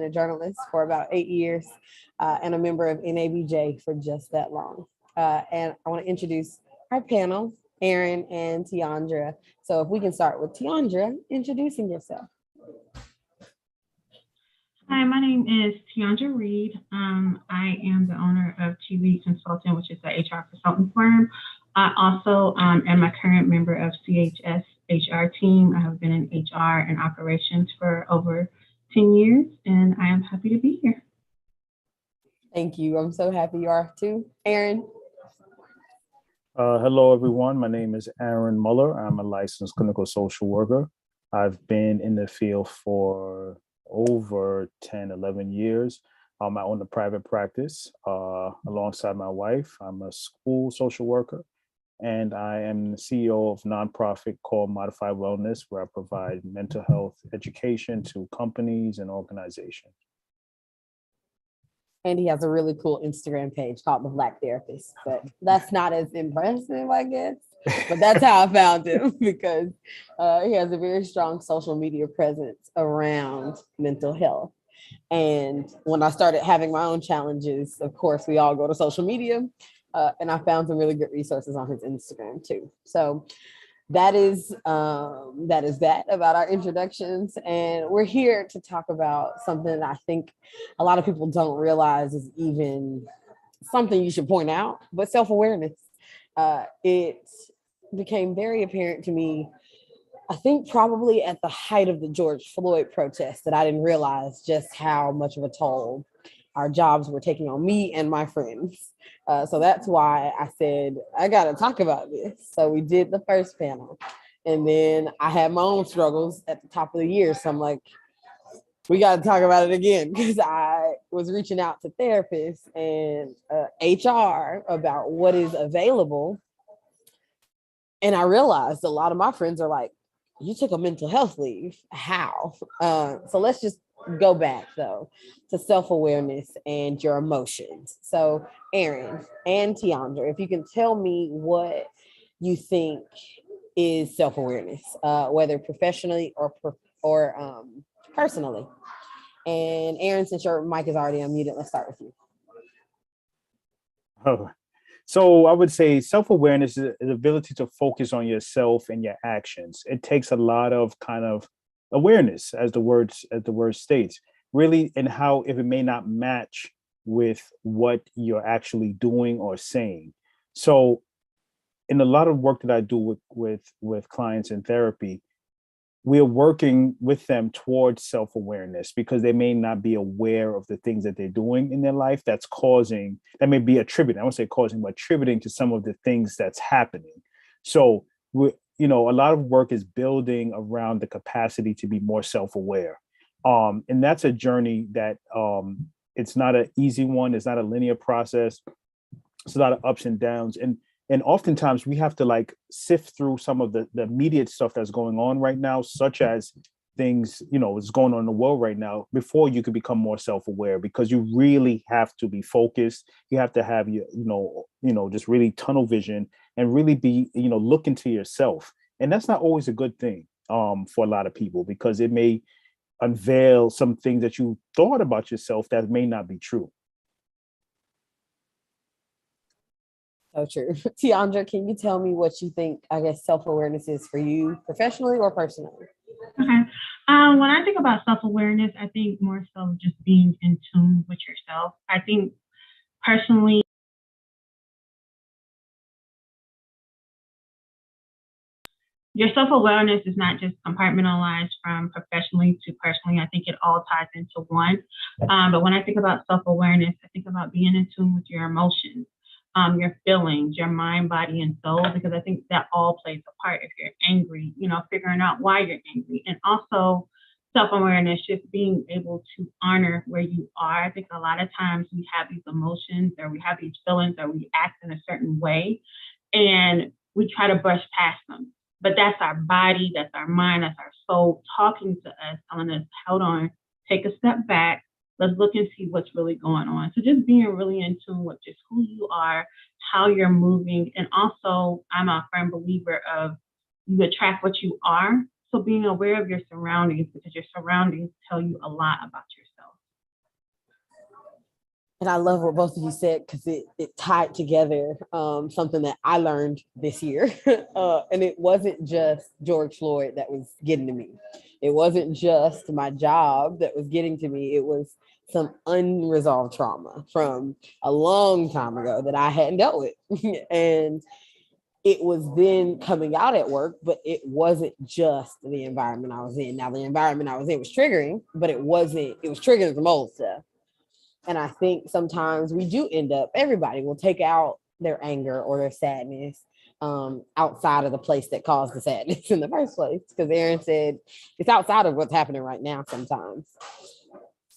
a journalist for about 8 years and a member of NABJ for just that long. And I want to introduce our panel, Aaron and Tiandra. So if we can start with Tiandra, introducing yourself. Hi, my name is Tiandra Reed. I am the owner of TV Consulting, which is an HR consulting firm. I also am a current member of CHS HR team. I have been in HR and operations for over 10 years, and I am happy to be here. Thank you. I'm so happy you are too. Aaron. Hello, everyone. My name is Aaron Muller. I'm a licensed clinical social worker. I've been in the field for over 10, 11 years. I own a private practice alongside my wife. I'm a school social worker, and I am the CEO of a nonprofit called Modified Wellness, where I provide mental health education to companies and organizations. And he has a really cool Instagram page called The Black Therapist, but that's not as impressive, I guess. But that's how I found him, because he has a very strong social media presence around mental health. And when I started having my own challenges, of course, we all go to social media, and I found some really good resources on his Instagram too. So that is that about our introductions. And we're here to talk about something that I think a lot of people don't realize is even something you should point out, but self-awareness. It became very apparent to me, I think probably at the height of the George Floyd protest, that I didn't realize just how much of a toll our jobs were taking on me and my friends. So that's why I said, I got to talk about this. So we did the first panel, and then I had my own struggles at the top of the year. So I'm like, we got to talk about it again, because I was reaching out to therapists and HR about what is available. And I realized a lot of my friends are like, you took a mental health leave. How? So let's just go back though to self-awareness and your emotions. So Aaron and Tiandra, if you can tell me what you think is self-awareness, whether professionally or personally. And Aaron, since your mic is already unmuted, let's start with you. Oh, so I would say self-awareness is the ability to focus on yourself and your actions. It takes a lot of kind of awareness, as the word states, really, and how if it may not match with what you're actually doing or saying. So in a lot of work that I do with clients in therapy, we're working with them towards self-awareness, because they may not be aware of the things that they're doing in their life that may be attributing, I won't say causing, but attributing to some of the things that's happening. So a lot of work is building around the capacity to be more self-aware. And that's a journey that it's not an easy one. It's not a linear process. It's a lot of ups and downs. And oftentimes we have to like sift through some of the immediate stuff that's going on right now, such as things, is going on in the world right now, before you could become more self-aware, because you really have to be focused. You have to have just really tunnel vision and really be, look into yourself. And that's not always a good thing for a lot of people, because it may unveil some things that you thought about yourself that may not be true. So true. Tiandra, can you tell me what you think, I guess, self-awareness is for you, professionally or personally? Okay. When I think about self-awareness, I think more so just being in tune with yourself. I think personally, your self-awareness is not just compartmentalized from professionally to personally. I think it all ties into one. But when I think about self-awareness, I think about being in tune with your emotions, your feelings, your mind, body, and soul, because I think that all plays a part. If you're angry, figuring out why you're angry. And also self-awareness, just being able to honor where you are. I think a lot of times we have these emotions, or we have these feelings, or we act in a certain way, and we try to brush past them. But that's our body, that's our mind, that's our soul talking to us, telling us, hold on, take a step back, let's look and see what's really going on. So just being really in tune with just who you are, how you're moving. And also, I'm a firm believer of you attract what you are. So being aware of your surroundings, because your surroundings tell you a lot about yourself. And I love what both of you said because it tied together something that I learned this year. And it wasn't just George Floyd that was getting to me. It wasn't just my job that was getting to me. It was some unresolved trauma from a long time ago that I hadn't dealt with. And it was then coming out at work, but it wasn't just the environment I was in. Now, the environment I was in was triggering, but it was triggering some old stuff. And I think sometimes we do end up, everybody will take out their anger or their sadness outside of the place that caused the sadness in the first place. Because Aaron said it's outside of what's happening right now sometimes.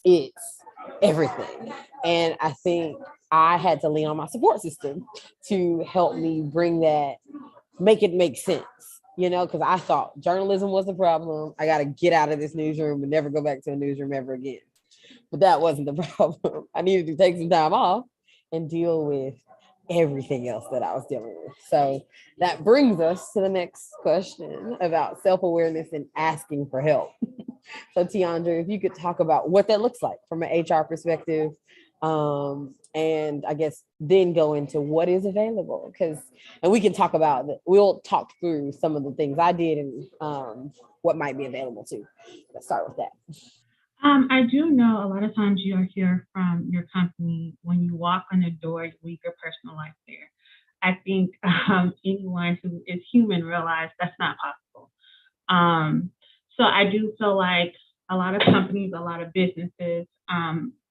It's everything. And I think I had to lean on my support system to help me make it make sense. Because I thought journalism was the problem. I got to get out of this newsroom and never go back to a newsroom ever again. But that wasn't the problem. I needed to take some time off and deal with everything else that I was dealing with. So that brings us to the next question about self-awareness and asking for help. So Tiandra, if you could talk about what that looks like from an HR perspective, and I guess then go into what is available, and we can talk about that. We'll talk through some of the things I did and what might be available too. Let's start with that. I do know a lot of times you'll hear from your company when you walk on the door, you leave your personal life there. I think anyone who is human realize that's not possible. So I do feel like a lot of companies, a lot of businesses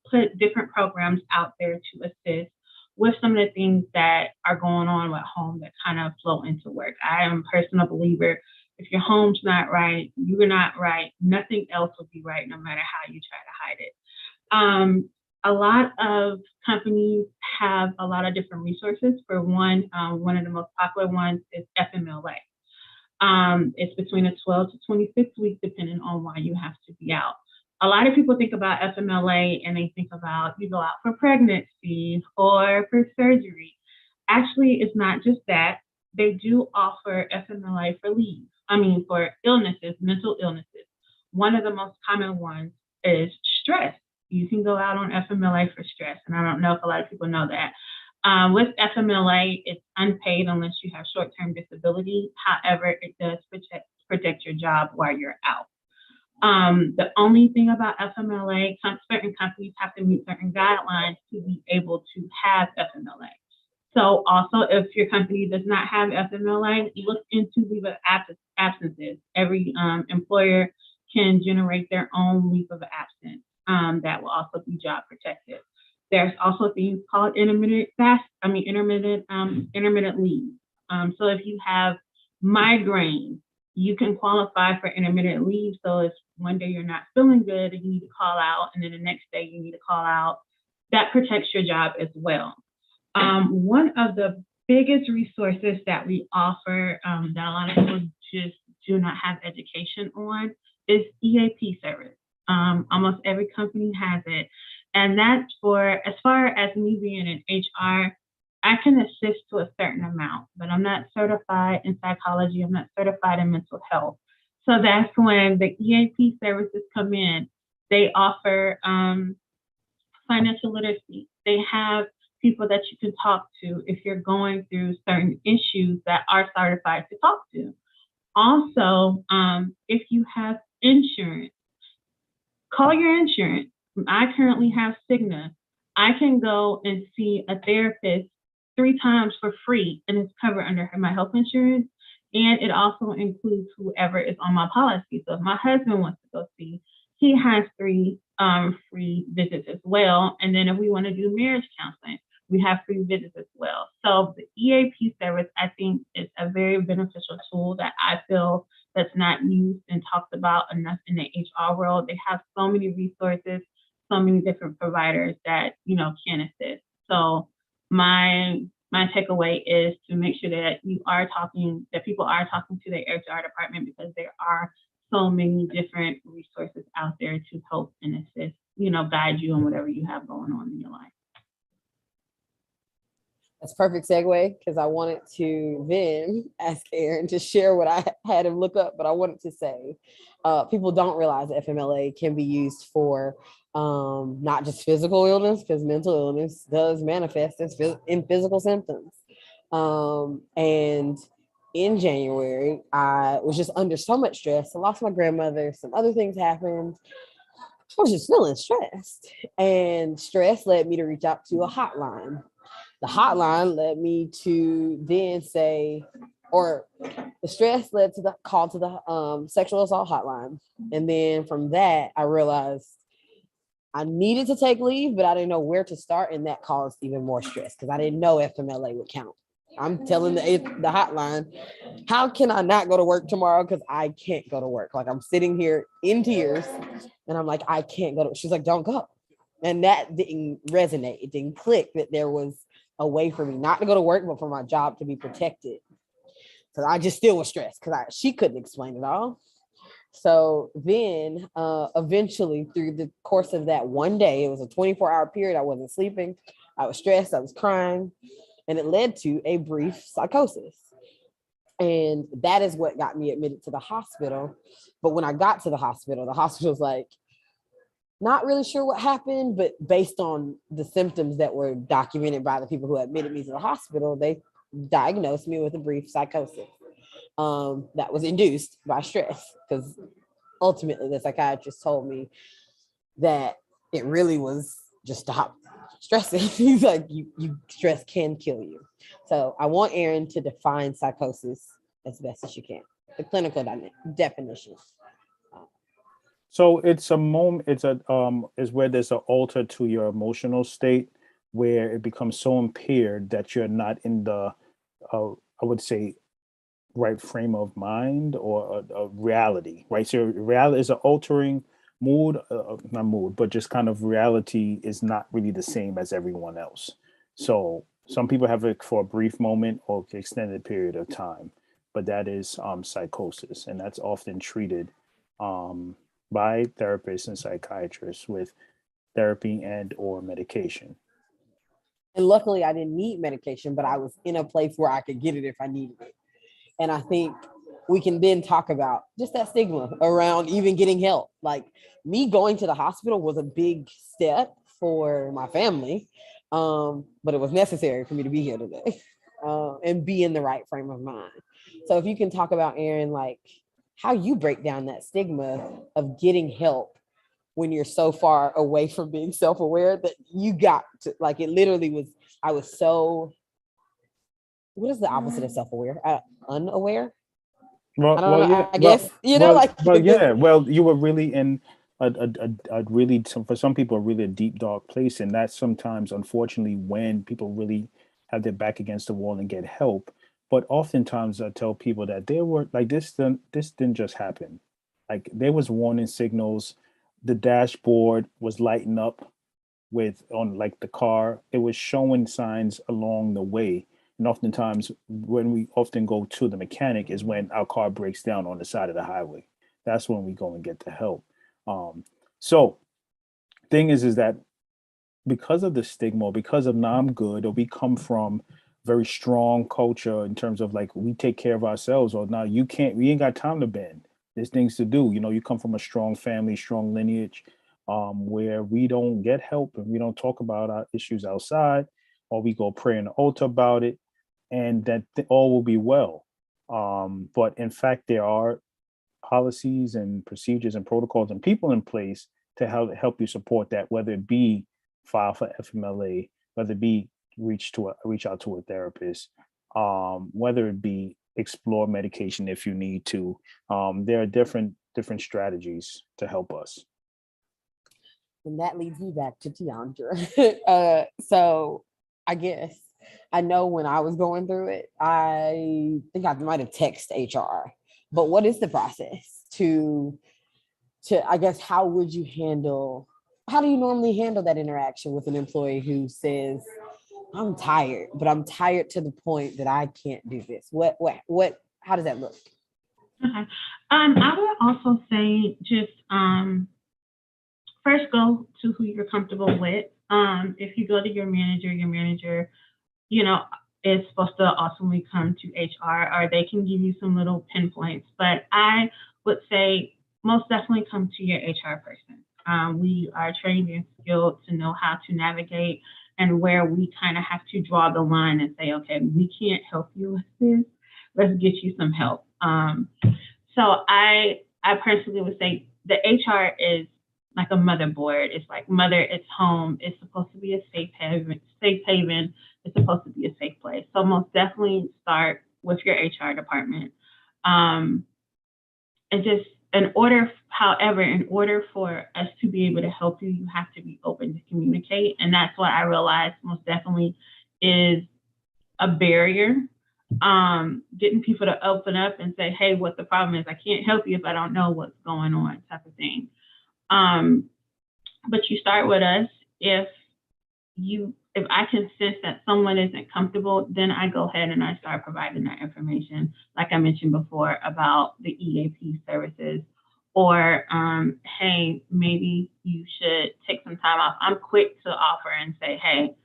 put different programs out there to assist with some of the things that are going on at home that kind of flow into work. I am a personal believer. If your home's not right, you're not right, nothing else will be right, no matter how you try to hide it. A lot of companies have a lot of different resources. For one of the most popular ones is Fmla. It's between a 12 to 26 week, depending on why you have to be out. A lot of people think about Fmla and they think about you go out for pregnancy or for surgery. Actually, it's not just that. They do offer Fmla for leave. For illnesses, mental illnesses. One of the most common ones is stress. You can go out on Fmla for stress. And I don't know if a lot of people know that. With Fmla, it's unpaid unless you have short-term disability. However, it does protect your job while you're out. The only thing about Fmla, certain companies have to meet certain guidelines to be able to have Fmla. So also, if your company does not have Fmla, look into leave of absences. Every employer can generate their own leave of absence that will also be job protected. There's also things called intermittent leave. So if you have migraine, you can qualify for intermittent leave. So if one day you're not feeling good and you need to call out, and then the next day you need to call out, that protects your job as well. One of the biggest resources that we offer that a lot of people just do not have education on is Eap Service. Almost every company has it. And that's for, as far as me being in HR, I can assist to a certain amount, but I'm not certified in psychology. I'm not certified in mental health. So that's when the Eap services come in. They offer financial literacy. They have people that you can talk to if you're going through certain issues that are certified to talk to. Also, if you have insurance, call your insurance. I currently have Cigna. I can go and see a therapist 3 times for free, and it's covered under my health insurance. And it also includes whoever is on my policy. So if my husband wants to go see, he has 3 free visits as well. And then if we want to do marriage counseling, we have free visits as well. So the Eap service, I think, is a very beneficial tool that I feel that's not used and talked about enough in the HR world. They have so many resources, so many different providers that, can assist. So my takeaway is to make sure that people are talking to their HR department, because there are so many different resources out there to help and assist, guide you on whatever you have going on in your life. That's a perfect segue, because I wanted to then ask Aaron to share what I had him look up, but I wanted to say people don't realize that FMLA can be used for not just physical illness, because mental illness does manifest in physical symptoms. And in January, I was just under so much stress. I lost my grandmother, some other things happened. I was just feeling stressed, and stress led me to reach out to a hotline. The hotline led me to then say, or the stress led to the call to the sexual assault hotline. And then from that, I realized I needed to take leave, but I didn't know where to start. And that caused even more stress because I didn't know FMLA would count. I'm telling the hotline, how can I not go to work tomorrow? Because I can't go to work. Like, I'm sitting here in tears and I'm like, I can't go to. She's like, don't go. And that didn't resonate. It didn't click that there was a way for me not to go to work, but for my job to be protected. So I just still was stressed because she couldn't explain it all. So then eventually, through the course of that one day, it was a 24-hour period. I wasn't sleeping. I was stressed. I was crying. And it led to a brief psychosis. And that is what got me admitted to the hospital. But when I got to the hospital was like, not really sure what happened, but based on the symptoms that were documented by the people who admitted me to the hospital, they diagnosed me with a brief psychosis that was induced by stress. Because ultimately, the psychiatrist told me that it really was just stop stressing. He's like, you stress can kill you. So I want Erin to define psychosis as best as you can, the clinical definition. So it's a moment, is where there's an alter to your emotional state, where it becomes so impaired that you're not in the, I would say, right frame of mind or a reality, right? So reality is an altering mood, not mood, but just kind of reality is not really the same as everyone else. So some people have it for a brief moment or extended period of time, but that is psychosis, and that's often treated by therapists and psychiatrists with therapy and or medication. And luckily, I didn't need medication, but I was in a place where I could get it if I needed it. And I think we can then talk about just that stigma around even getting help. Like, me going to the hospital was a big step for my family, but it was necessary for me to be here today and be in the right frame of mind. So if you can talk about, Erin, like how you break down that stigma of getting help when you're so far away from being self-aware that you got to, like, it literally was, I was so, what is the opposite of self-aware? Unaware? Well, I don't well, know. yeah, I guess, yeah. Well, you were really in a really, for some people, a really deep, dark place, and that's sometimes, unfortunately, when people really have their back against the wall and get help. But oftentimes, I tell people that they were like this didn't just happen. Like, there was warning signals. The dashboard was lighting up with on like the car. It was showing signs along the way. And oftentimes, when we often go to the mechanic is when our car breaks down on the side of the highway. That's when we go and get the help. So thing is that because of the stigma, because of now I'm good, or we come from very strong culture in terms of like we take care of ourselves, or now you can't, we ain't got time to bend. There's things to do. You know, you come from a strong family, strong lineage, where we don't get help and we don't talk about our issues outside, or we go pray in the altar about it, and that all will be well. But in fact, there are policies and procedures and protocols and people in place to help you support that, whether it be file for FMLA, whether it be reach out to a therapist, whether it be explore medication if you need to. There are different strategies to help us. And that leads me back to Tiandra. So I guess I know when I was going through it, I think I might have texted HR. But what is the process to I guess, how do you normally handle that interaction with an employee who says, I'm tired, but I'm tired to the point that I can't do this? How does that look? Okay. I would also say just first go to who you're comfortable with. If you go to your manager, you know, is supposed to ultimately come to HR, or they can give you some little pinpoints. But I would say most definitely come to your HR person. We are trained and skilled to know how to navigate, and where we kind of have to draw the line and say, okay, we can't help you with this. Let's get you some help. So I personally would say the HR is like a motherboard. It's like mother, it's home. It's supposed to be a safe haven. It's supposed to be a safe place. So most definitely start with your HR department. And just in order for us to be able to help you, you have to be open to communicate. And that's what I realized most definitely is a barrier. Getting people to open up and say, hey, what the problem is. I can't help you if I don't know what's going on, type of thing. But you start with us. If I can sense that someone isn't comfortable, then I go ahead and I start providing that information, like I mentioned before about the Eap services, or hey, maybe you should take some time off. I'm quick to offer and say, hey,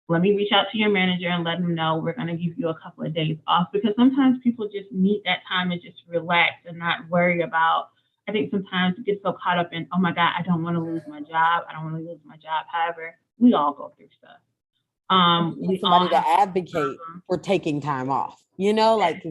let me reach out to your manager and let them know we're going to give you a couple of days off, because sometimes people just need that time to just relax and not worry about. I think sometimes we get so caught up in, oh my God, I don't want to lose my job. However, we all go through stuff. We somebody all to advocate for taking time off, like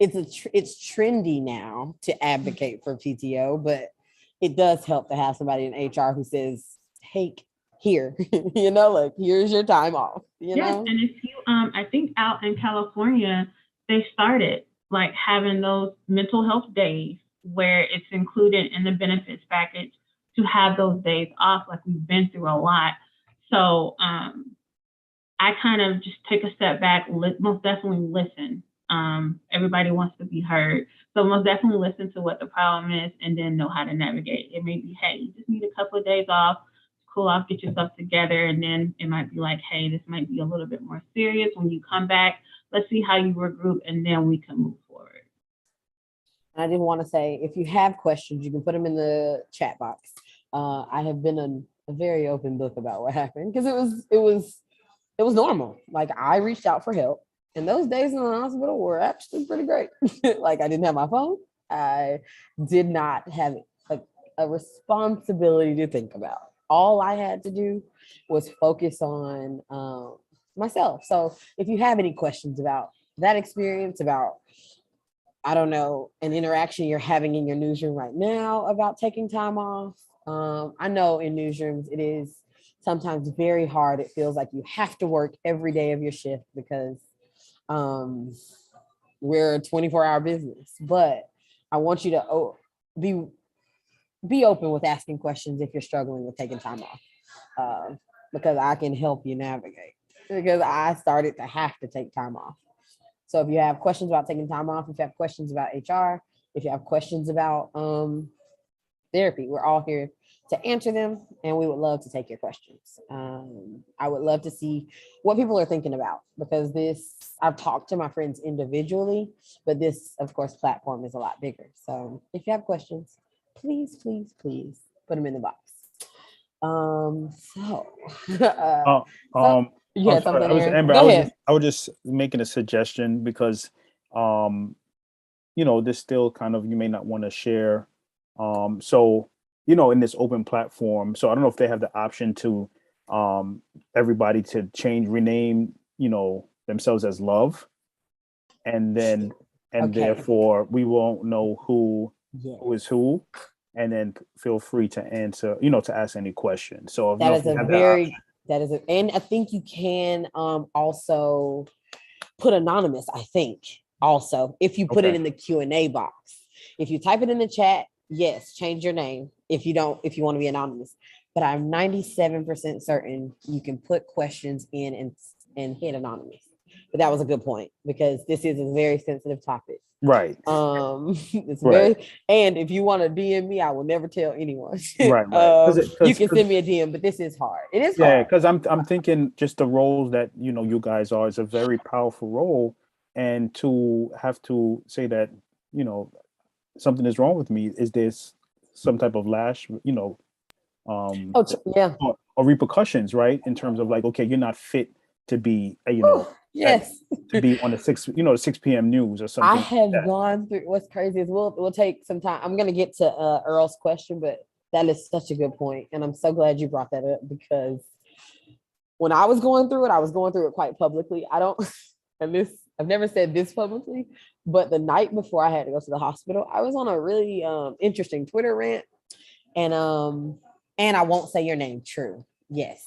it's trendy now to advocate for PTO, but it does help to have somebody in HR who says, hey, here, like here's your time off, Yes, and if you, I think out in California, they started like having those mental health days where it's included in the benefits package to have those days off. Like we've been through a lot. So I kind of just take a step back, most definitely listen. Everybody wants to be heard. So most definitely listen to what the problem is and then know how to navigate. It may be, hey, you just need a couple of days off, cool off, get yourself together. And then it might be like, hey, this might be a little bit more serious. When you come back, let's see how you regroup and then we can move forward. I didn't want to say, if you have questions, you can put them in the chat box. I have been a very open book about what happened, because it was normal. Like I reached out for help, and those days in the hospital were actually pretty great. Like I didn't have my phone. I did not have a responsibility to think about. All I had to do was focus on myself. So if you have any questions about that experience, about, I don't know, an interaction you're having in your newsroom right now about taking time off. I know in newsrooms, it is sometimes very hard. It feels like you have to work every day of your shift because we're a 24-hour business. But I want you to be open with asking questions if you're struggling with taking time off, because I can help you navigate, because I started to have to take time off. So if you have questions about taking time off, if you have questions about HR, if you have questions about therapy, we're all here to answer them, and we would love to take your questions. I would love to see what people are thinking about, because I've talked to my friends individually, but this, of course, platform is a lot bigger. So if you have questions, please put them in the box. You had something, Aaron? Amber, Go ahead. I was just making a suggestion because, this still kind of, you may not want to share. So, in this open platform, so I don't know if they have the option to everybody to rename, themselves as Love. And then, therefore we won't know who is who. And then feel free to answer, to ask any questions. So and I think you can also put anonymous, I think, also, if you put it in the Q&A box. If you type it in the chat, yes, change your name if you want to be anonymous. But I'm 97% certain you can put questions in and hit anonymous. But that was a good point, because this is a very sensitive topic. Right. It's very, and if you want to DM me, I will never tell anyone. Right. You can send me a DM, but this is hard. It is hard. Yeah, because I'm thinking just the roles that you guys are is a very powerful role, and to have to say that something is wrong with me, is this some type of lash, or repercussions, right? In terms of like, okay, you're not fit to be, yes, to be on the 6 p.m. news or something. I have gone through. What's crazy is we'll take some time. I'm gonna get to Earl's question, but That is such a good point. And I'm so glad you brought that up, because when I was going through it, I was going through it quite publicly. I don't, and this, I've never said this publicly, but the night before I had to go to the hospital, I was on a really interesting Twitter rant. And I won't say your name. True. Yes.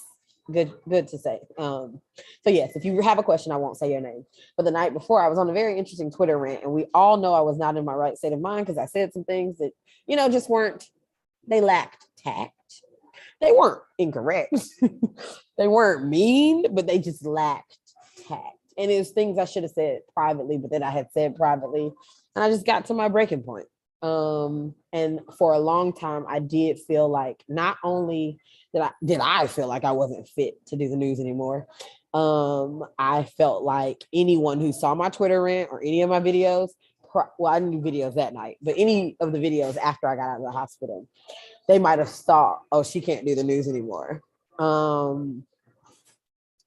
Good to say. So yes, if you have a question, I won't say your name. But the night before, I was on a very interesting Twitter rant, and we all know I was not in my right state of mind because I said some things that, just weren't, they lacked tact. They weren't incorrect. They weren't mean, but they just lacked tact. And it was things I should have said privately, but then I had said privately, and I just got to my breaking point. And for a long time, I did feel like not only did I feel like I wasn't fit to do the news anymore. I felt like anyone who saw my Twitter rant or any of my videos, well, I didn't do videos that night, but any of the videos after I got out of the hospital, they might have thought, oh, she can't do the news anymore. So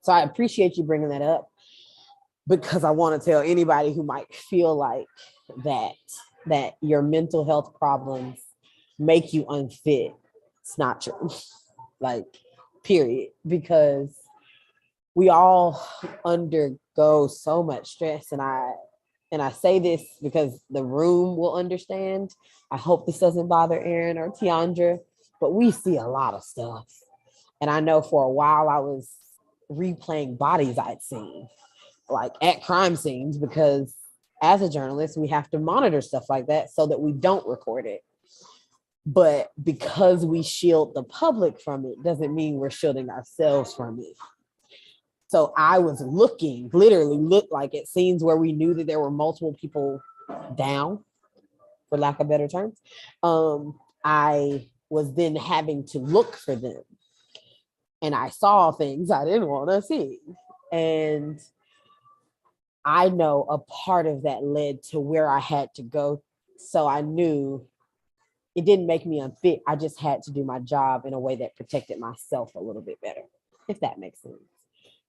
I appreciate you bringing that up, because I want to tell anybody who might feel like that your mental health problems make you unfit. It's not true. Like, period. Because we all undergo so much stress. And I say this because the room will understand. I hope this doesn't bother Aaron or Tiandra, but we see a lot of stuff. And I know for a while I was replaying bodies I'd seen, like at crime scenes, because as a journalist, we have to monitor stuff like that so that we don't record it. But because we shield the public from it, doesn't mean we're shielding ourselves from it. So I was literally looked like at scenes where we knew that there were multiple people down, for lack of better terms. I was then having to look for them. And I saw things I didn't want to see. And I know a part of that led to where I had to go. So I knew it didn't make me unfit. I just had to do my job in a way that protected myself a little bit better, if that makes sense.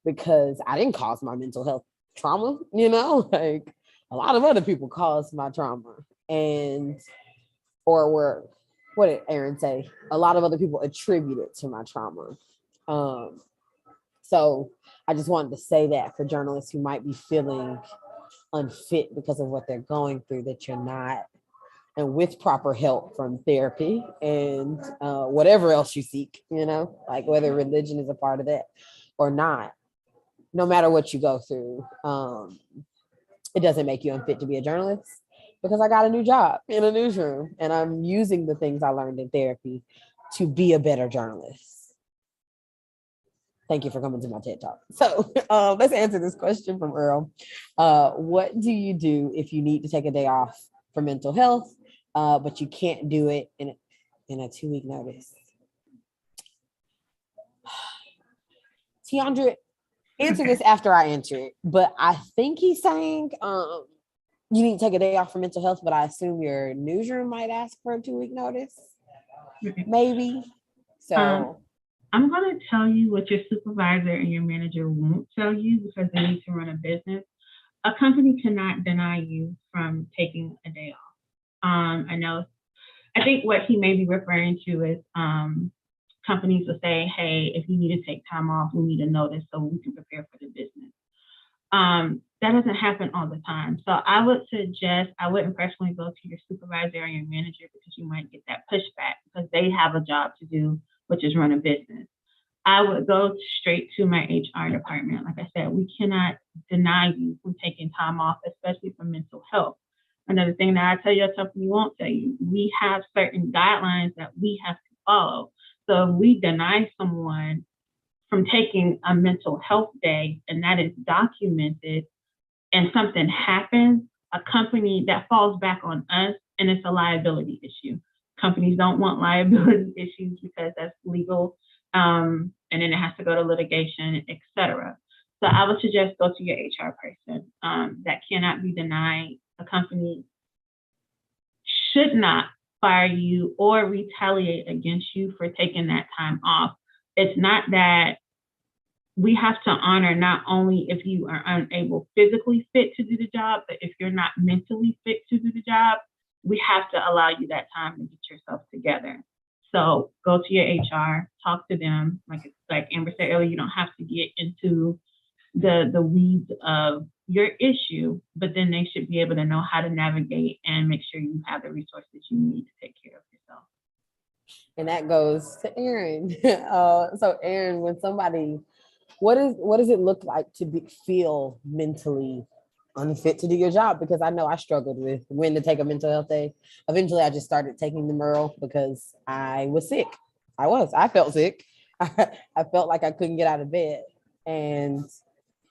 Because I didn't cause my mental health trauma, like a lot of other people caused my trauma. What did Aaron say? A lot of other people attribute it to my trauma. So I just wanted to say that for journalists who might be feeling unfit because of what they're going through, that you're not, and with proper help from therapy and whatever else you seek, like whether religion is a part of that or not, no matter what you go through, it doesn't make you unfit to be a journalist, because I got a new job in a newsroom and I'm using the things I learned in therapy to be a better journalist. Thank you for coming to my TED Talk. So let's answer this question from Earl. What do you do if you need to take a day off for mental health, but you can't do it in a 2-week notice? Tiandra, answer this after I answer it, but I think he's saying you need to take a day off for mental health, but I assume your newsroom might ask for a 2-week notice, maybe. So I'm going to tell you what your supervisor and your manager won't tell you, because they need to run a business. A company cannot deny you from taking a day off. I think what he may be referring to is companies will say, hey, if you need to take time off, we need a notice so we can prepare for the business. That doesn't happen all the time. So I would suggest, I wouldn't personally go to your supervisor or your manager, because you might get that pushback, because they have a job to do, which is run a business. I would go straight to my HR department. Like I said, we cannot deny you from taking time off, especially for mental health. Another thing that I tell your company won't tell you, we have certain guidelines that we have to follow. So if we deny someone from taking a mental health day, and that is documented, and something happens, a company that falls back on us, and it's a liability issue. Companies don't want liability issues because that's legal, and then it has to go to litigation, etc. So I would suggest go to your HR person. That cannot be denied. A company should not fire you or retaliate against you for taking that time off. It's not that we have to honor not only if you are unable physically fit to do the job, but if you're not mentally fit to do the job, we have to allow you that time to get yourself together. So go to your HR, talk to them. Like Amber said earlier, you don't have to get into the weeds of your issue, but then they should be able to know how to navigate and make sure you have the resources you need to take care of yourself. And that goes to Aaron. So Aaron, when somebody, what does it look like to feel mentally unfit to do your job? Because I know I struggled with when to take a mental health day. Eventually, I just started taking the Merle because I was sick. I felt sick. I felt like I couldn't get out of bed, and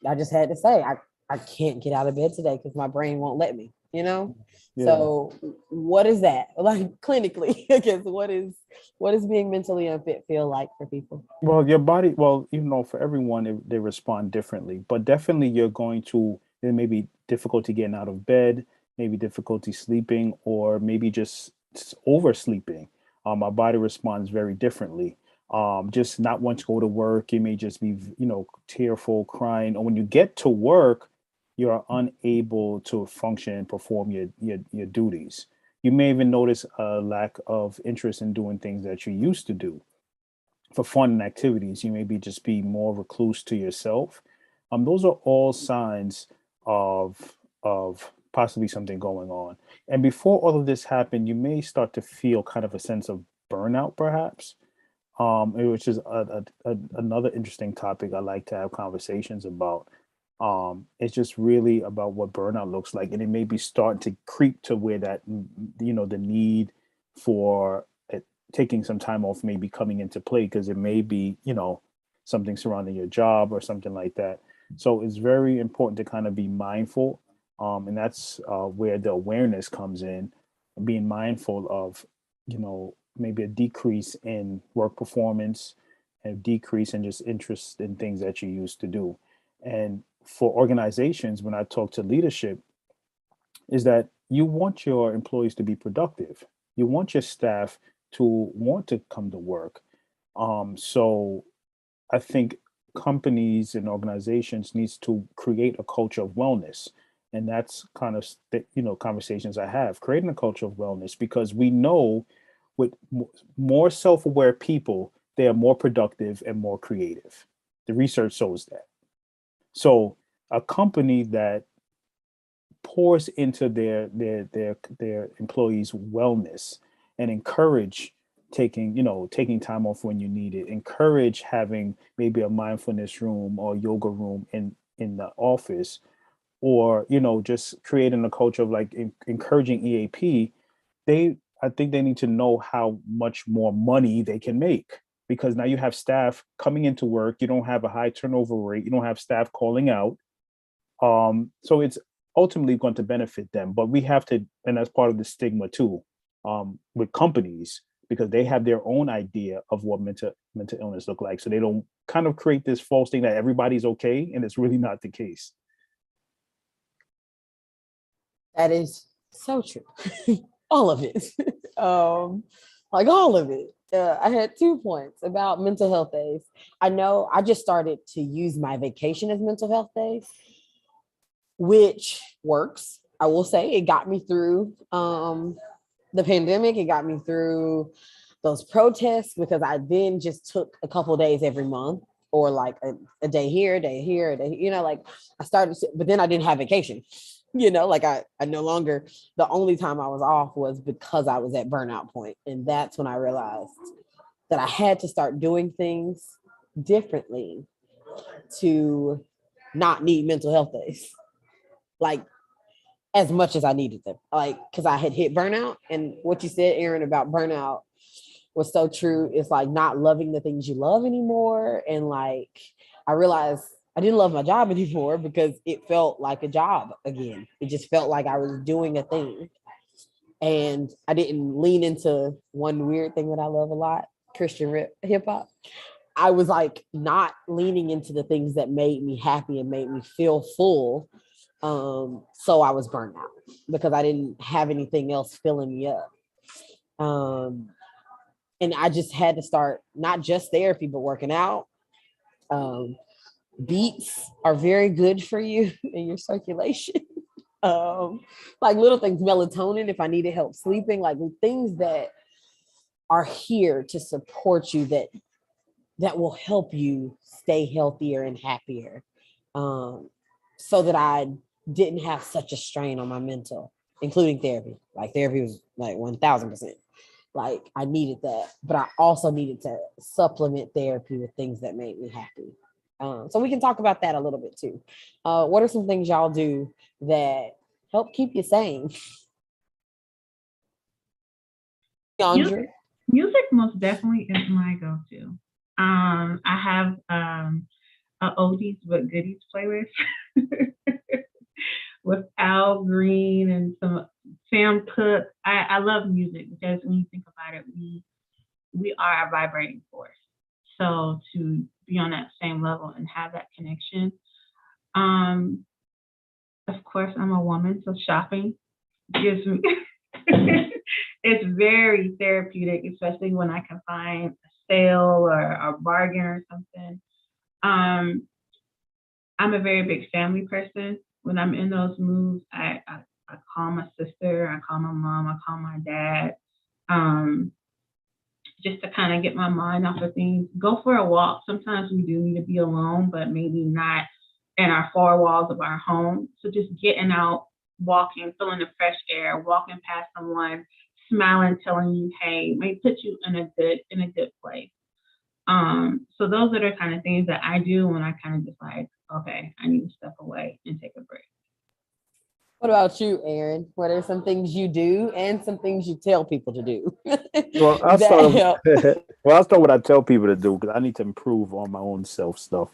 I just had to say, I can't get out of bed today because my brain won't let me, you know? Yeah. So what is that? Like clinically, I guess, what is being mentally unfit feel like for people? Well, your body, well, even though for everyone, they respond differently, but definitely there may be difficulty getting out of bed, maybe difficulty sleeping, or maybe just oversleeping. Our body responds very differently. Just not want to go to work. You may just be, tearful, crying. Or when you get to work, you are unable to function and perform your duties. You may even notice a lack of interest in doing things that you used to do for fun and activities. You maybe just be more recluse to yourself. Those are all signs of possibly something going on. And before all of this happened, you may start to feel kind of a sense of burnout, perhaps, which is another interesting topic I like to have conversations about. It's just really about what burnout looks like, and it may be starting to creep to where that the need for taking some time off may be coming into play, because it may be something surrounding your job or something like that. So it's very important to kind of be mindful, and that's where the awareness comes in, being mindful of maybe a decrease in work performance, a decrease in just interest in things that you used to do. And for organizations, when I talk to leadership, is that you want your employees to be productive. You want your staff to want to come to work. So I think companies and organizations needs to create a culture of wellness. And that's kind of, conversations I have, creating a culture of wellness, because we know with more self-aware people, they are more productive and more creative. The research shows that. So a company that pours into their employees' wellness and encourage taking time off when you need it, encourage having maybe a mindfulness room or yoga room in the office, or just creating a culture of like encouraging EAP. I think they need to know how much more money they can make, because now you have staff coming into work. You don't have a high turnover rate. You don't have staff calling out. So it's ultimately going to benefit them. But we have to, and that's part of the stigma too, with companies, because they have their own idea of what mental illness look like. So they don't kind of create this false thing that everybody's okay, and it's really not the case. That is so true. All of it. Like all of it. I had 2 points about mental health days. I know I just started to use my vacation as mental health days, which works. I will say it got me through the pandemic. It got me through those protests, because I then just took a couple of days every month, or like a day here, a day here, a day, like I started, but then I didn't have vacation. Like I no longer, the only time I was off was because I was at burnout point. And that's when I realized that I had to start doing things differently to not need mental health days, like as much as I needed them, like, because I had hit burnout. And what you said, Aaron, about burnout was so true. It's like not loving the things you love anymore. And like, I realized I didn't love my job anymore because it felt like a job again. It just felt like I was doing a thing. And I didn't lean into one weird thing that I love a lot, Christian hip hop. I was like not leaning into the things that made me happy and made me feel full. So I was burnt out because I didn't have anything else filling me up. And I just had to start not just therapy, but working out. Beets are very good for you and your circulation. Like little things, melatonin, if I needed help sleeping, like things that are here to support you, that will help you stay healthier and happier. So that I didn't have such a strain on my mental, including therapy. Like therapy was like 1000%. Like I needed that, but I also needed to supplement therapy with things that made me happy. So we can talk about that a little bit too. What are some things y'all do that help keep you sane? Andre? Music most definitely is my go-to. I have a oldies but goodies playlist with Al Green and some Sam Cooke. I love music because when you think about it, we are a vibrating force. So to be on that same level and have that connection. Of course, I'm a woman, so shopping gives me it's very therapeutic, especially when I can find a sale or a bargain or something. I'm a very big family person. When I'm in those moods, I call my sister, I call my mom, I call my dad, just to kind of get my mind off of things. Go for a walk. Sometimes we do need to be alone, but maybe not in our four walls of our home. So just getting out, walking, feeling the fresh air, walking past someone, smiling, telling you, hey, may put you in a good place. So those are the kind of things that I do when I kind of just like, okay, I need to step away and take a break. What about you, Aaron? What are some things you do and some things you tell people to do? Well, I'll start with what I tell people to do because I need to improve on my own self stuff.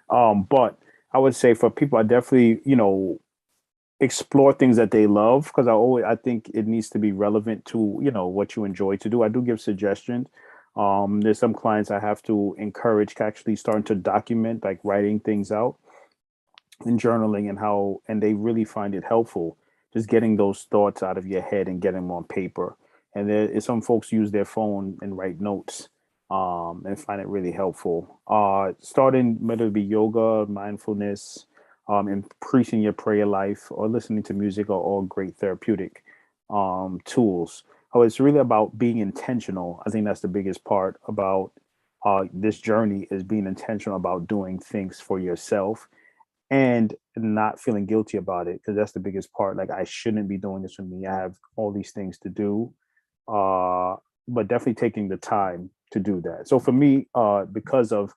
But I would say for people, I definitely, explore things that they love because I think it needs to be relevant to, what you enjoy to do. I do give suggestions. There's some clients I have to encourage actually starting to document, like writing things out and journaling and they really find it helpful just getting those thoughts out of your head and getting them on paper. And some folks use their phone and write notes and find it really helpful. Starting whether it be yoga, mindfulness, increasing your prayer life or listening to music are all great therapeutic tools. It's really about being intentional. I think that's the biggest part about this journey is being intentional about doing things for yourself and not feeling guilty about it because that's the biggest part. Like I shouldn't be doing this for me. I have all these things to do, but definitely taking the time to do that. So for me, because of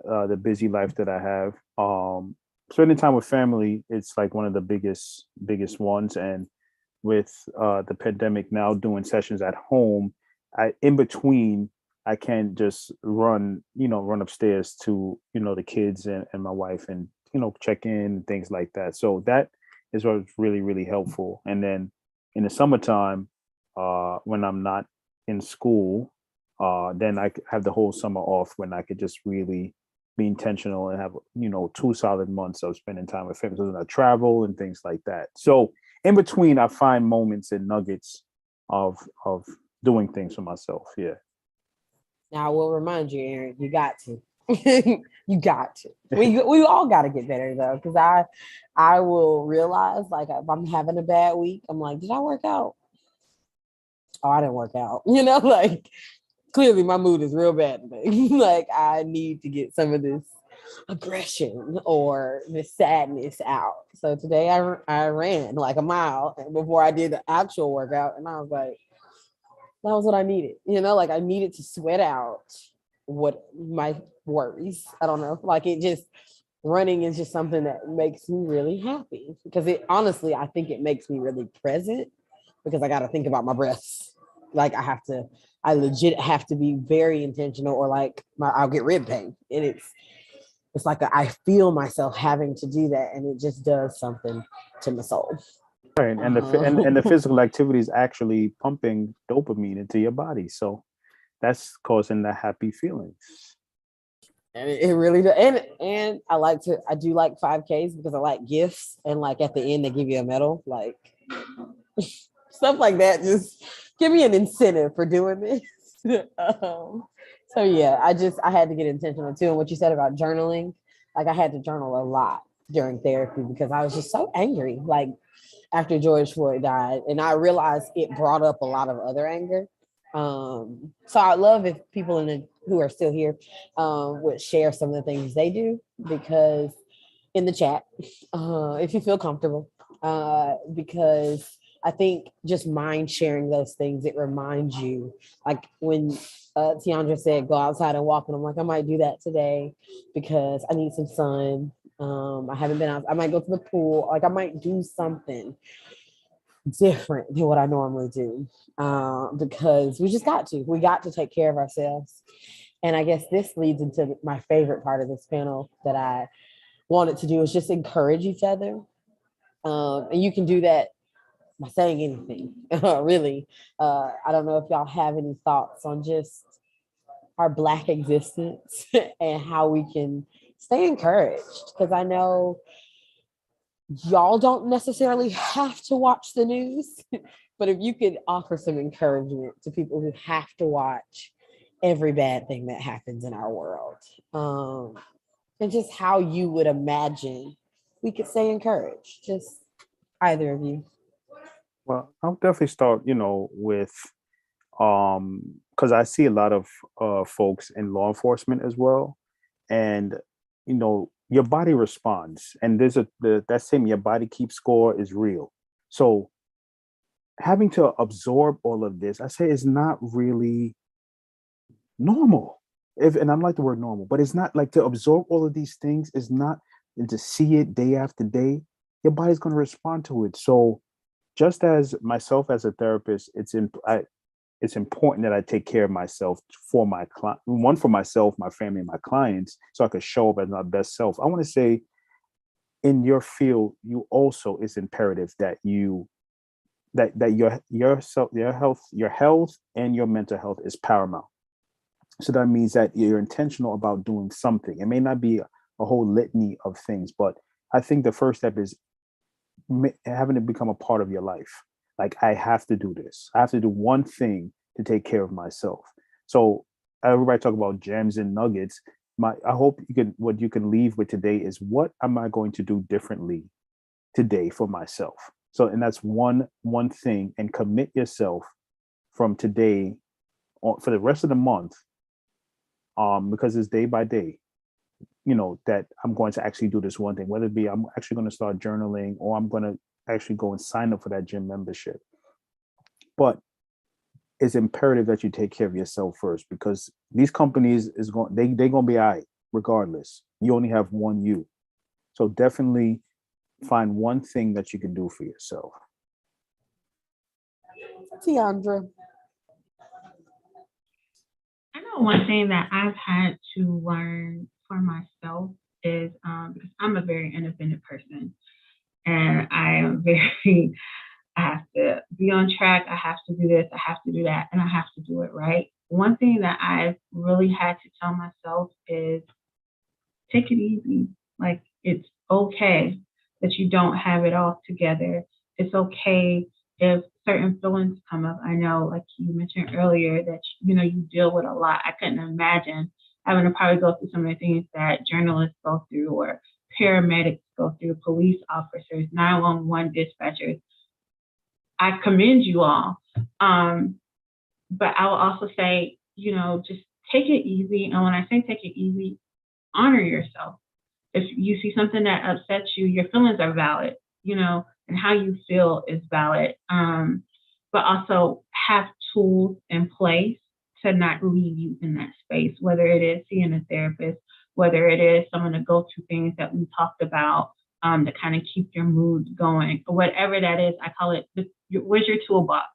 the busy life that I have, spending time with family, it's like one of the biggest ones. And with the pandemic now doing sessions at home, in between, I can't just run upstairs to, the kids and my wife and, check in and things like that. So that is what's really, really helpful. And then in the summertime, when I'm not in school, then I have the whole summer off when I could just really be intentional and have 2 solid months of spending time with family. So I travel and things like that. So in between, I find moments and nuggets of doing things for myself. Yeah. Now I will remind you, Aaron, you got to. You got to. We all got to get better though, because I will realize like if I'm having a bad week, I'm like, did I work out? Oh, I didn't work out. Like clearly my mood is real bad today. Like I need to get some of this aggression or this sadness out. So today I ran like a mile before I did the actual workout, and I was like, that was what I needed. Like I needed to sweat out what my worries. I don't know. Like running is just something that makes me really happy because honestly, I think it makes me really present because I got to think about my breaths. Like I legit have to be very intentional or like I'll get rib pain. And it's like I feel myself having to do that. And it just does something to my soul. Right. And the physical activity is actually pumping dopamine into your body. So that's causing the happy feelings. And it really does. And I do like 5Ks because I like gifts. And like at the end, they give you a medal, like stuff like that. Just give me an incentive for doing this. So yeah, I had to get intentional too. And what you said about journaling, like I had to journal a lot during therapy because I was just so angry. Like after George Floyd died, and I realized it brought up a lot of other anger. So I'd love if people who are still here would share some of the things they do, because in the chat, if you feel comfortable, because I think just mind sharing those things, it reminds you, like when Tiandra said, go outside and walk, and I'm like, I might do that today because I need some sun. I haven't been out. I might go to the pool. Like I might do something different than what I normally do, because we got to take care of ourselves. And I guess this leads into my favorite part of this panel that I wanted to do, is just encourage each other. And you can do that by saying anything, really. I don't know if y'all have any thoughts on just our Black existence and how we can stay encouraged, because I know y'all don't necessarily have to watch the news, but if you could offer some encouragement to people who have to watch every bad thing that happens in our world, and just how you would imagine we could stay encouraged, just either of you. Well, I'll definitely start, with because I see a lot of folks in law enforcement as well, and your body responds, and there's that same your body keeps score is real. So having to absorb all of this, I say, is not really normal. And I like the word normal, but it's not like to absorb all of these things is not, and to see it day after day, your body's going to respond to it. So just as myself as a therapist, it's important that I take care of myself for my client, one for myself, my family, and my clients, so I could show up as my best self. I want to say, in your field, you also, it's imperative that your health and your mental health is paramount. So that means that you're intentional about doing something. It may not be a whole litany of things, but I think the first step is having it become a part of your life. Like, I have to do this. I have to do one thing to take care of myself. So everybody talk about gems and nuggets. I hope what you can leave with today is, what am I going to do differently today for myself? So, and that's one thing, and commit yourself from today on for the rest of the month, because it's day by day, that I'm going to actually do this one thing, whether it be I'm actually going to start journaling, or I'm going to actually go and sign up for that gym membership. But it's imperative that you take care of yourself first, because they're going to be all right regardless. You only have one you. So definitely find one thing that you can do for yourself. Tiandra. I know one thing that I've had to learn for myself is, because I'm a very independent person, and I am very, I have to be on track, I have to do this, I have to do that, and I have to do it right. One thing that I've really had to tell myself is, take it easy. Like, it's okay that you don't have it all together. It's okay if certain feelings come up. I know, like you mentioned earlier, that you deal with a lot. I couldn't imagine having to probably go through some of the things that journalists go through, or paramedics go through, police officers, 911 dispatchers. I commend you all. But I will also say, just take it easy. And when I say take it easy, honor yourself. If you see something that upsets you, your feelings are valid, and how you feel is valid. But also have tools in place to not leave you in that space, whether it is seeing a therapist, whether it is someone to go to things that we talked about, to kind of keep your mood going, or whatever that is. I call it, where's your toolbox?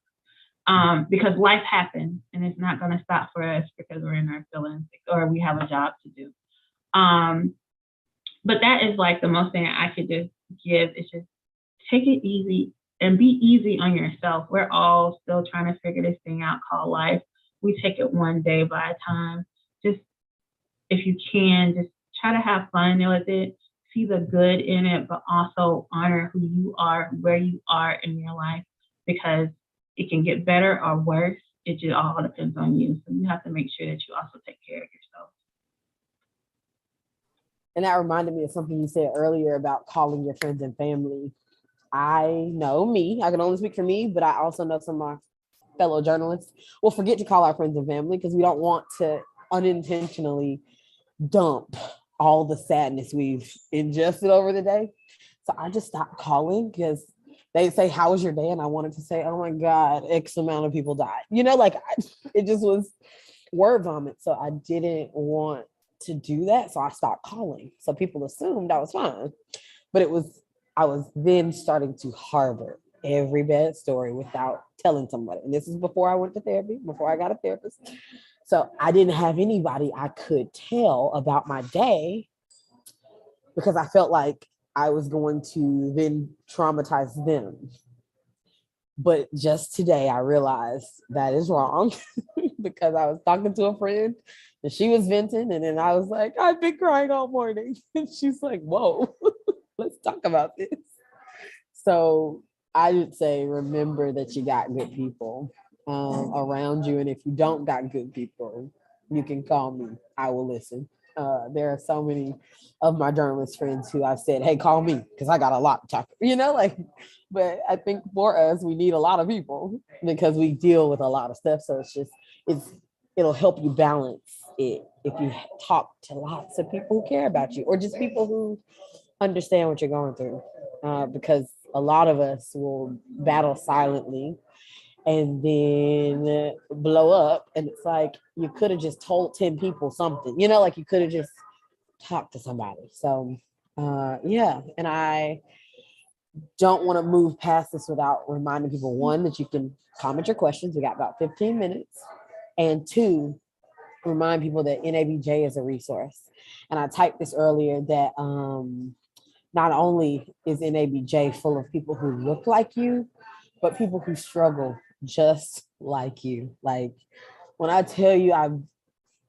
Because life happens, and it's not going to stop for us because we're in our feelings or we have a job to do. But that is like the most thing I could just give, is just take it easy and be easy on yourself. We're all still trying to figure this thing out called life. We take it one day by a time. Just, if you can, just try to have fun with it, see the good in it, but also honor who you are, where you are in your life, because it can get better or worse. It just all depends on you. So you have to make sure that you also take care of yourself. And that reminded me of something you said earlier about calling your friends and family. I know me, I can only speak for me, but I also know some of my fellow journalists will forget to call our friends and family because we don't want to unintentionally dump all the sadness we've ingested over the day. So I just stopped calling because they say, how was your day? And I wanted to say, oh my God, X amount of people died. It just was word vomit. So I didn't want to do that. So I stopped calling. So people assumed I was fine. But I was then starting to harbor every bad story without telling somebody. And this is before I went to therapy, before I got a therapist. So I didn't have anybody I could tell about my day because I felt like I was going to then traumatize them. But just today, I realized that is wrong because I was talking to a friend and she was venting. And then I was like, I've been crying all morning. And she's like, whoa, let's talk about this. So I would say, remember that you got good people around you. And if you don't got good people, you can call me. I will listen. There are so many of my journalist friends who I've said, hey, call me because I got a lot to talk, but I think for us, we need a lot of people because we deal with a lot of stuff. So it'll help you balance it if you talk to lots of people who care about you or just people who understand what you're going through. Because a lot of us will battle silently and then blow up. And it's like, you could have just told 10 people something, you could have just talked to somebody. So yeah. And I don't want to move past this without reminding people, one, that you can comment your questions. We got about 15 minutes. And two, remind people that NABJ is a resource. And I typed this earlier that not only is NABJ full of people who look like you, but people who struggle just like you. Like when I tell you I've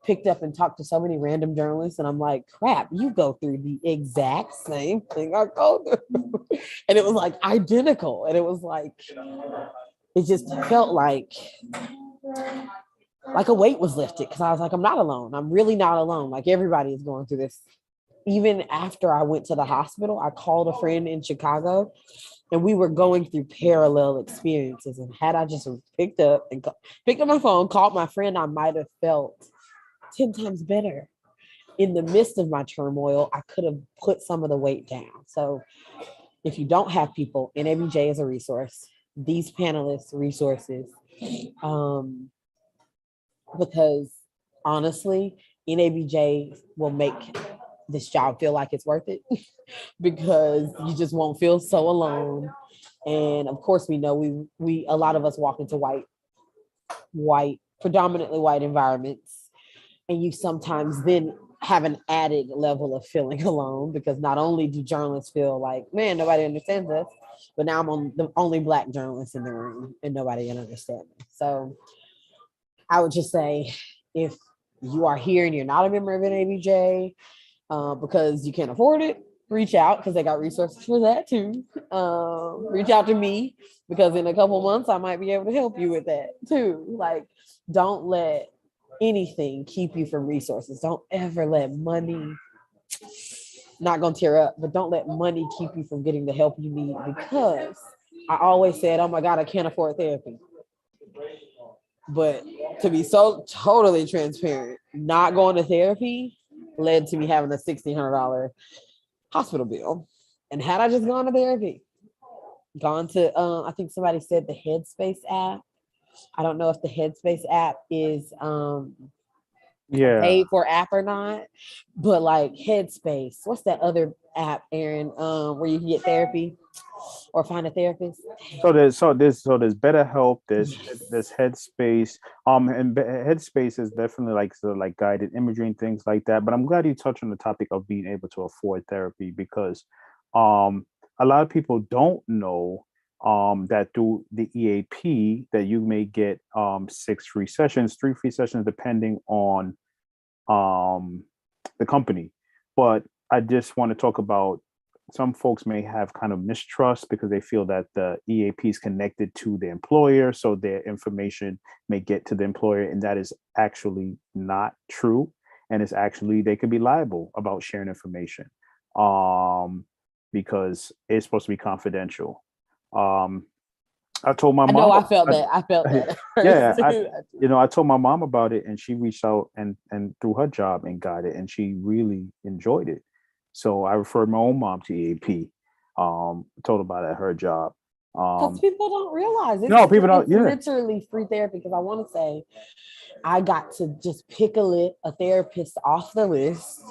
picked up and talked to so many random journalists and I'm like, crap, you go through the exact same thing I go through. And it was like identical. And it was like, it just felt like a weight was lifted because I was like, I'm not alone. I'm really not alone. Like everybody is going through this. Even after I went to the hospital, I called a friend in Chicago and we were going through parallel experiences. And had I just picked up my phone, called my friend, I might have felt 10 times better. In the midst of my turmoil, I could have put some of the weight down. So if you don't have people, NABJ is a resource. These panelists, resources. Because honestly, NABJ will make this job feel like it's worth it because you just won't feel so alone. And of course, we know we a lot of us walk into predominantly white environments, and you sometimes then have an added level of feeling alone because not only do journalists feel like, man, nobody understands us, but now I'm the only Black journalist in the room and nobody can understand me. So I would just say, if you are here and you're not a member of NABJ because you can't afford it, reach out because they got resources for that too. Reach out to me because in a couple months I might be able to help you with that too. Like, don't let anything keep you from resources. Don't ever let money, not gonna tear up, but don't let money keep you from getting the help you need, because I always said, oh my God, I can't afford therapy. But to be so totally transparent, not going to therapy led to me having a $1,600 hospital bill. And had I just gone to therapy, gone to, I think somebody said the Headspace app. I don't know if the Headspace app is paid for app or not, but like Headspace, what's that other app, Aaron, where you can get therapy or find a therapist? So there's BetterHelp, there's Headspace, and Headspace is definitely like guided imagery and things like that. But I'm glad you touched on the topic of being able to afford therapy, because a lot of people don't know that through the EAP that you may get 6 free sessions, 3 free sessions, depending on the company. But I just want to talk about, some folks may have kind of mistrust because they feel that the EAP is connected to the employer, so their information may get to the employer, and that is actually not true. And it's actually, they could be liable about sharing information because it's supposed to be confidential. I told my I know mom. I felt that. I felt that. Yeah, I told my mom about it, and she reached out and through her job and got it, and she really enjoyed it. So I referred my own mom to EAP. Told about it at her job. Because people don't realize No, people don't. it's Yeah, literally free therapy. Because I want to say I got to just pick a therapist off the list,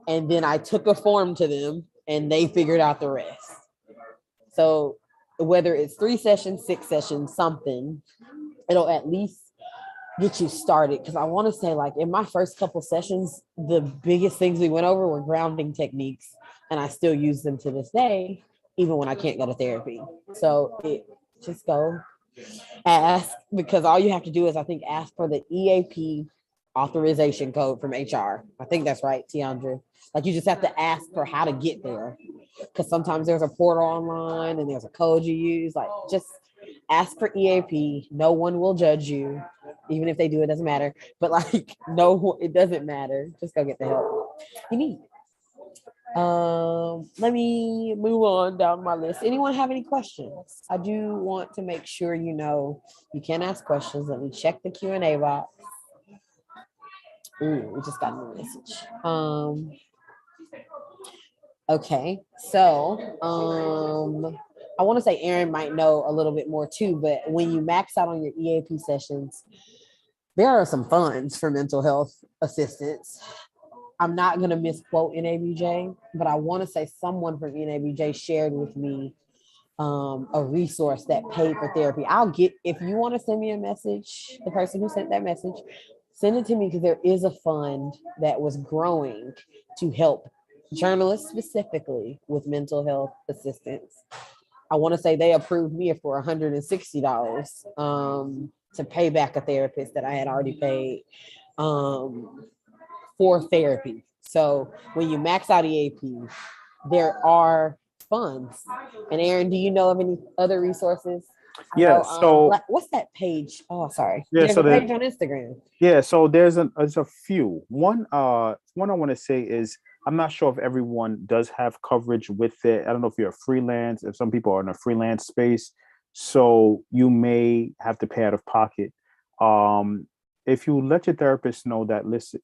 and then I took a form to them, and they figured out the rest. So whether it's 3 sessions, 6 sessions, something, it'll at least get you started. Because I want to say, like in my first couple sessions, the biggest things we went over were grounding techniques, and I still use them to this day, even when I can't go to therapy. So just go ask, because all you have to do is, I think, ask for the EAP authorization code from HR. I think that's right, Tiandra. Like you just have to ask for how to get there, because sometimes there's a portal online and there's a code you use. Like just ask for EAP. No one will judge you. Even if they do, it doesn't matter. But like, no, it doesn't matter. Just go get the help you need. Let me move on down my list. Anyone have any questions? I do want to make sure you can ask questions. Let me check the Q&A box. Ooh, we just got a new message. Okay, so I want to say Aaron might know a little bit more too, but when you max out on your EAP sessions, there are some funds for mental health assistance. I'm not going to misquote NABJ, but I want to say someone from NABJ shared with me a resource that paid for therapy. If you want to send me a message, the person who sent that message, send it to me, because there is a fund that was growing to help journalists specifically with mental health assistance. I want to say they approved me for $160 to pay back a therapist that I had already paid for therapy. So when you max out EAP, there are funds. And Aaron, do you know of any other resources? yeah. So What's that page? Oh, sorry. yeah, There's so a page on Instagram. yeah, so there's a few. One I want to say is, I'm not sure if everyone does have coverage with it. I don't know if you're a freelance, if some people are in a freelance space, so you may have to pay out of pocket. If you let your therapist know that, listen,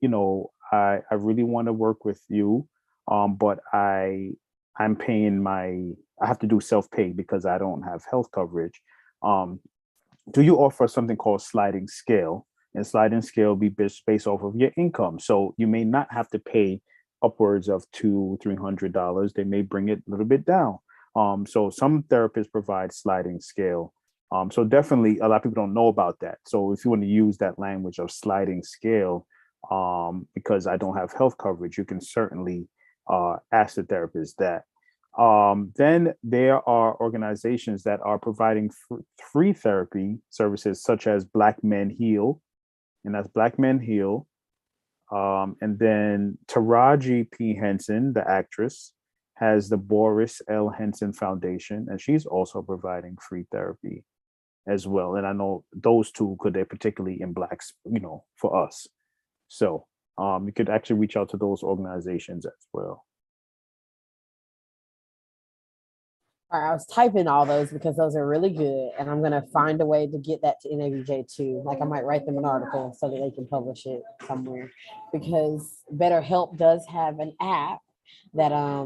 I really want to work with you, but I'm paying I have to do self-pay because I don't have health coverage. Do you offer something called sliding scale? And sliding scale be based off of your income. So you may not have to pay upwards of $200-300. They may bring it a little bit down. So some therapists provide sliding scale. So definitely a lot of people don't know about that. So if you want to use that language of sliding scale, because I don't have health coverage, you can certainly ask the therapist that. Then there are organizations that are providing free therapy services, such as Black Men Heal, and that's Black Men Heal. And then Taraji P. Henson, the actress, has the Boris L. Henson Foundation, and she's also providing free therapy as well. And I know those two, could they particularly in Blacks, for us. So you could actually reach out to those organizations as well. All right, I was typing all those because those are really good, and I'm gonna find a way to get that to NABJ too. Like I might write them an article so that they can publish it somewhere. Because BetterHelp does have an app that I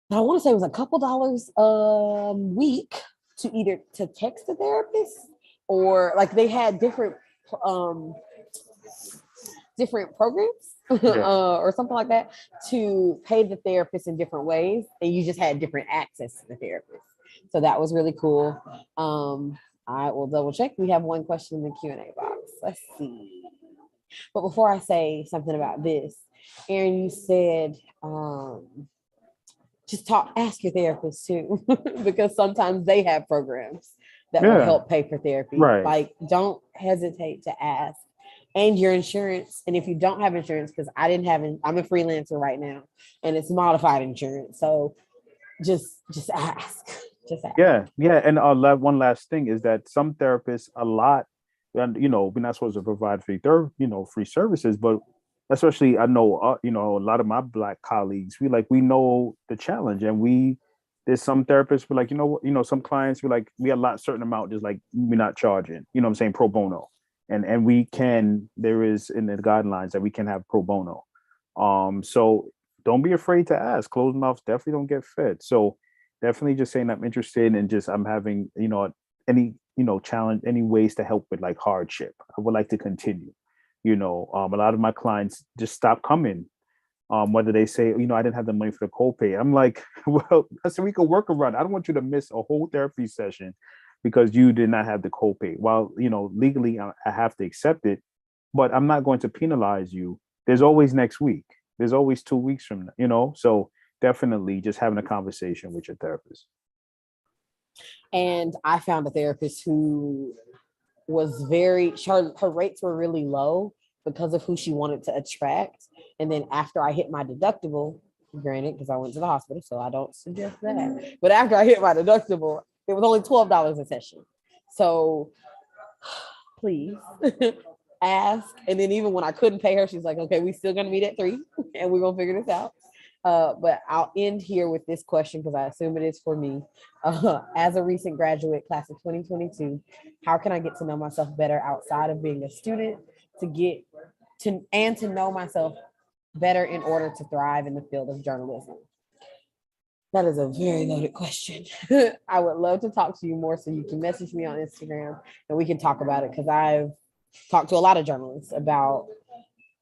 want to say it was a couple dollars a week to either to text the therapist, or like they had different programs or something like that to pay the therapist in different ways, and you just had different access to the therapist. So that was really cool. I will double check. We have one question in the Q&A box. Let's see. But before I say something about this, Aaron, you said ask your therapist too, because sometimes they have programs that will help pay for therapy. Right. Like, don't hesitate to ask. And your insurance. And if you don't have insurance, because I'm a freelancer right now, and it's modified insurance. So just ask. Just ask. Yeah. And one last thing is that some therapists, and we're not supposed to provide free services, but especially I know a lot of my Black colleagues, we know the challenge, and we There's some therapists who like, some clients were like, we allot certain amount, just like we're not charging, I'm saying, pro bono. And there is in the guidelines that we can have pro bono. So don't be afraid to ask. Closed mouths definitely don't get fed. So definitely just saying I'm interested and just I'm having, any, challenge, any ways to help with like hardship. I would like to continue. A lot of my clients just stop coming. Whether they say, I didn't have the money for the copay. I'm like, well, I said we could work around. I don't want you to miss a whole therapy session because you did not have the copay. While, legally I have to accept it, but I'm not going to penalize you. There's always next week. There's always 2 weeks from now, so definitely just having a conversation with your therapist. And I found a therapist who was her rates were really low because of who she wanted to attract. And then after I hit my deductible, granted, because I went to the hospital, so I don't suggest that. But after I hit my deductible, it was only $12 a session. So please ask. And then even when I couldn't pay her, she's like, okay, we still gonna meet at 3 and we're gonna figure this out. But I'll end here with this question because I assume it is for me. As a recent graduate, class of 2022, how can I get to know myself better outside of being a student to know myself better in order to thrive in the field of journalism? That is a very loaded question. I would love to talk to you more, so you can message me on Instagram and we can talk about it, because I've talked to a lot of journalists about,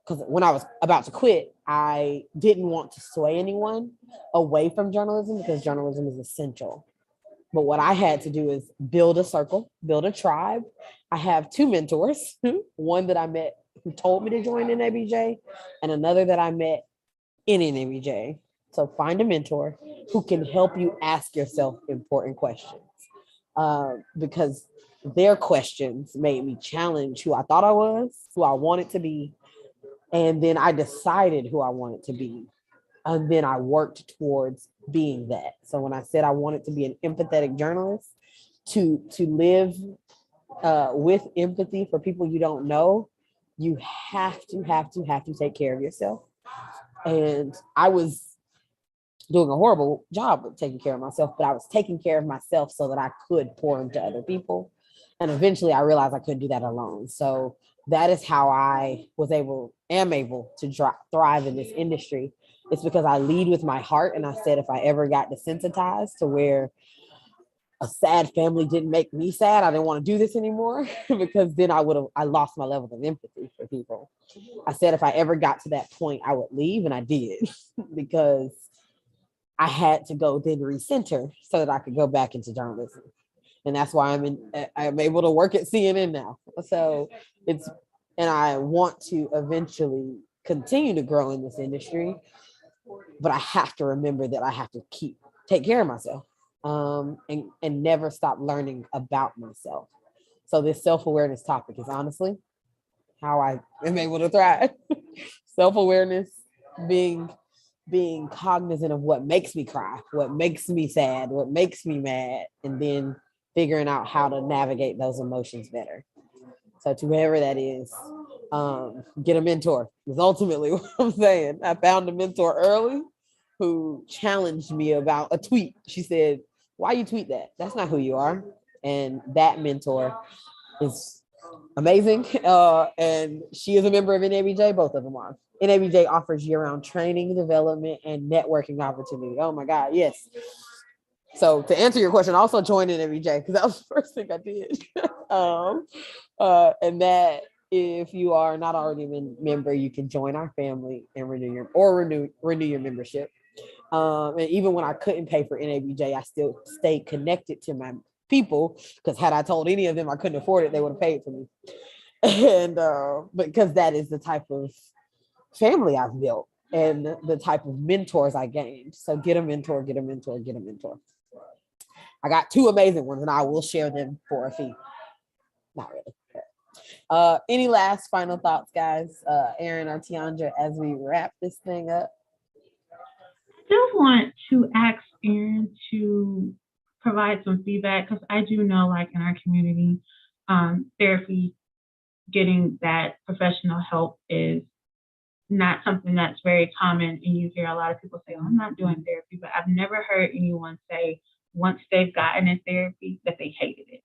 because when I was about to quit, I didn't want to sway anyone away from journalism because journalism is essential. But what I had to do is build a circle, build a tribe. I have 2 mentors, one that I met who told me to join NABJ and another that I met in NABJ. So find a mentor who can help you ask yourself important questions, because their questions made me challenge who I thought I was, who I wanted to be. And then I decided who I wanted to be. And then I worked towards being that. So when I said I wanted to be an empathetic journalist, to live with empathy for people you don't know, you have to take care of yourself. And I was doing a horrible job of taking care of myself, but I was taking care of myself so that I could pour into other people. And eventually I realized I couldn't do that alone. So that is how I am able to thrive in this industry. It's because I lead with my heart. And I said, if I ever got desensitized to where a sad family didn't make me sad, I didn't want to do this anymore, because then I lost my level of empathy for people. I said, if I ever got to that point, I would leave, and I did, because I had to go then recenter so that I could go back into journalism. And that's why I'm able to work at CNN now. So and I want to eventually continue to grow in this industry, but I have to remember that I have to take care of myself, and never stop learning about myself. So this self-awareness topic is honestly how I am able to thrive. Self-awareness, being cognizant of what makes me cry, what makes me sad, what makes me mad, and then figuring out how to navigate those emotions better. So to whoever that is, get a mentor is ultimately what I'm saying. I found a mentor early who challenged me about a tweet. She said, why you tweet that? That's not who you are. And that mentor is amazing. And she is a member of NABJ. Both of them are. NABJ offers year-round training, development, and networking opportunity. Oh my God, yes. So to answer your question, I also joined NABJ because that was the first thing I did. And that if you are not already a member, you can join our family and renew your membership. And even when I couldn't pay for NABJ, I still stayed connected to my people, because had I told any of them I couldn't afford it, they would have paid for me. And because that is the type of family I've built and the type of mentors I gained. So get a mentor, get a mentor, get a mentor. I got 2 amazing ones, and I will share them for a fee. Not really. Any last final thoughts, guys? Aaron or Tiandra, as we wrap this thing up? I still want to ask Aaron to provide some feedback, because I do know, like in our community, therapy, getting that professional help is not something that's very common. And you hear a lot of people say, oh, I'm not doing therapy, but I've never heard anyone say once they've gotten in therapy that they hated it.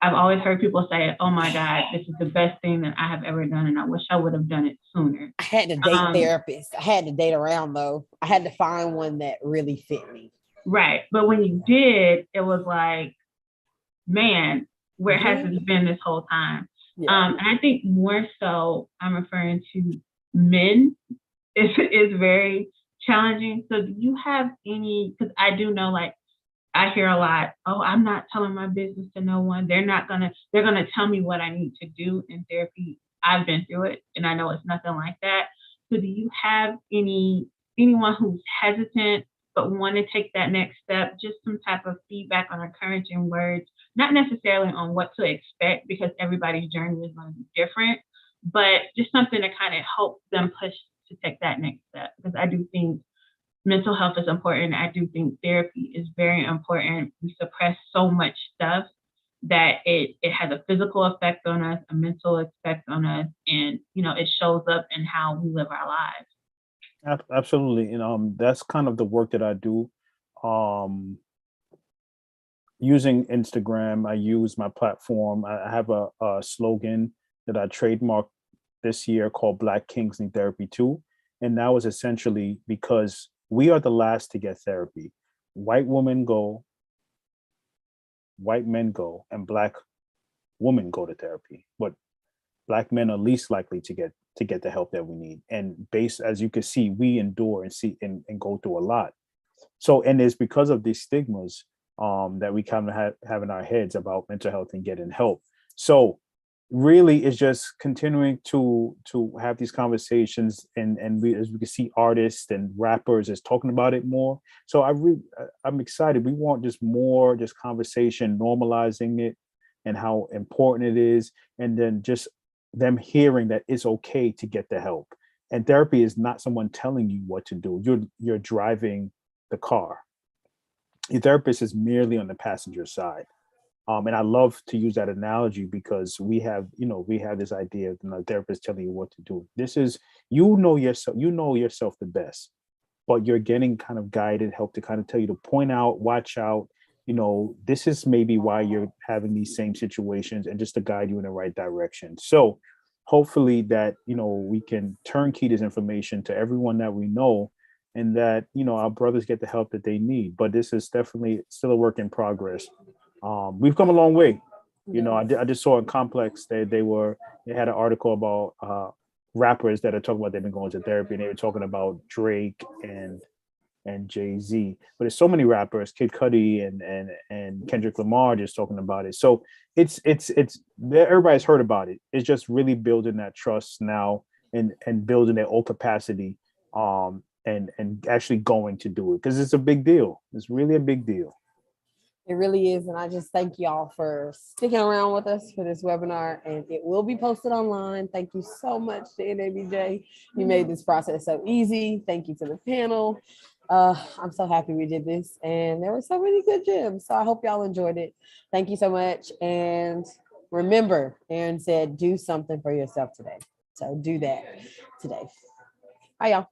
I've always heard people say, oh my God, this is the best thing that I have ever done. And I wish I would have done it sooner. I had to date therapists. I had to date around though. I had to find one that really fit me. Right. But when you did, it was like, man, where has this been this whole time? Yeah. And I think more so I'm referring to men is very challenging. So do you have any, because I do know, like, I hear a lot, oh, I'm not telling my business to no one. They're going to tell me what I need to do in therapy. I've been through it and I know it's nothing like that. So do you have anyone who's hesitant but want to take that next step, just some type of feedback on encouraging words, not necessarily on what to expect because everybody's journey is going to be different, but just something to kind of help them push to take that next step? Because I do think mental health is important. I do think therapy is very important. We suppress so much stuff that it has a physical effect on us, a mental effect on us, and it shows up in how we live our lives. Absolutely. That's kind of the work that I do. Using Instagram, I use my platform. I have a slogan that I trademarked this year called Black Kings Need Therapy Too. And that was essentially because we are the last to get therapy. White women go, white men go, and Black women go to therapy. But Black men are least likely to get the help that we need. And as you can see, we endure and go through a lot. So, and it's because of these stigmas that we kind of have in our heads about mental health and getting help. So really it's just continuing to have these conversations and as we can see artists and rappers is talking about it more. So I'm excited. We want just more conversation, normalizing it and how important it is. And then just them hearing that it's okay to get the help. And therapy is not someone telling you what to do. You're driving the car. Your therapist is merely on the passenger side. And I love to use that analogy because we have this idea of the therapist telling you what to do. This is, yourself, yourself the best, but you're getting kind of guided, help to kind of tell you to point out, watch out, this is maybe why you're having these same situations and just to guide you in the right direction. So hopefully that, we can turnkey this information to everyone that we know and that, our brothers get the help that they need. But this is definitely still a work in progress. We've come a long way. I just saw in Complex that they had an article about rappers that are talking about they've been going to therapy, and they were talking about Drake and Jay-Z. But there's so many rappers, Kid Cudi and Kendrick Lamar just talking about it. So it's everybody's heard about it. It's just really building that trust now and building their own capacity and actually going to do it because it's a big deal. It's really a big deal. It really is. And I just thank y'all for sticking around with us for this webinar, and it will be posted online. Thank you so much to NABJ. You made this process so easy. Thank you to the panel. I'm so happy we did this, and there were so many good gems. So I hope y'all enjoyed it. Thank you so much. And remember, Aaron said, do something for yourself today. So do that today. Bye, y'all.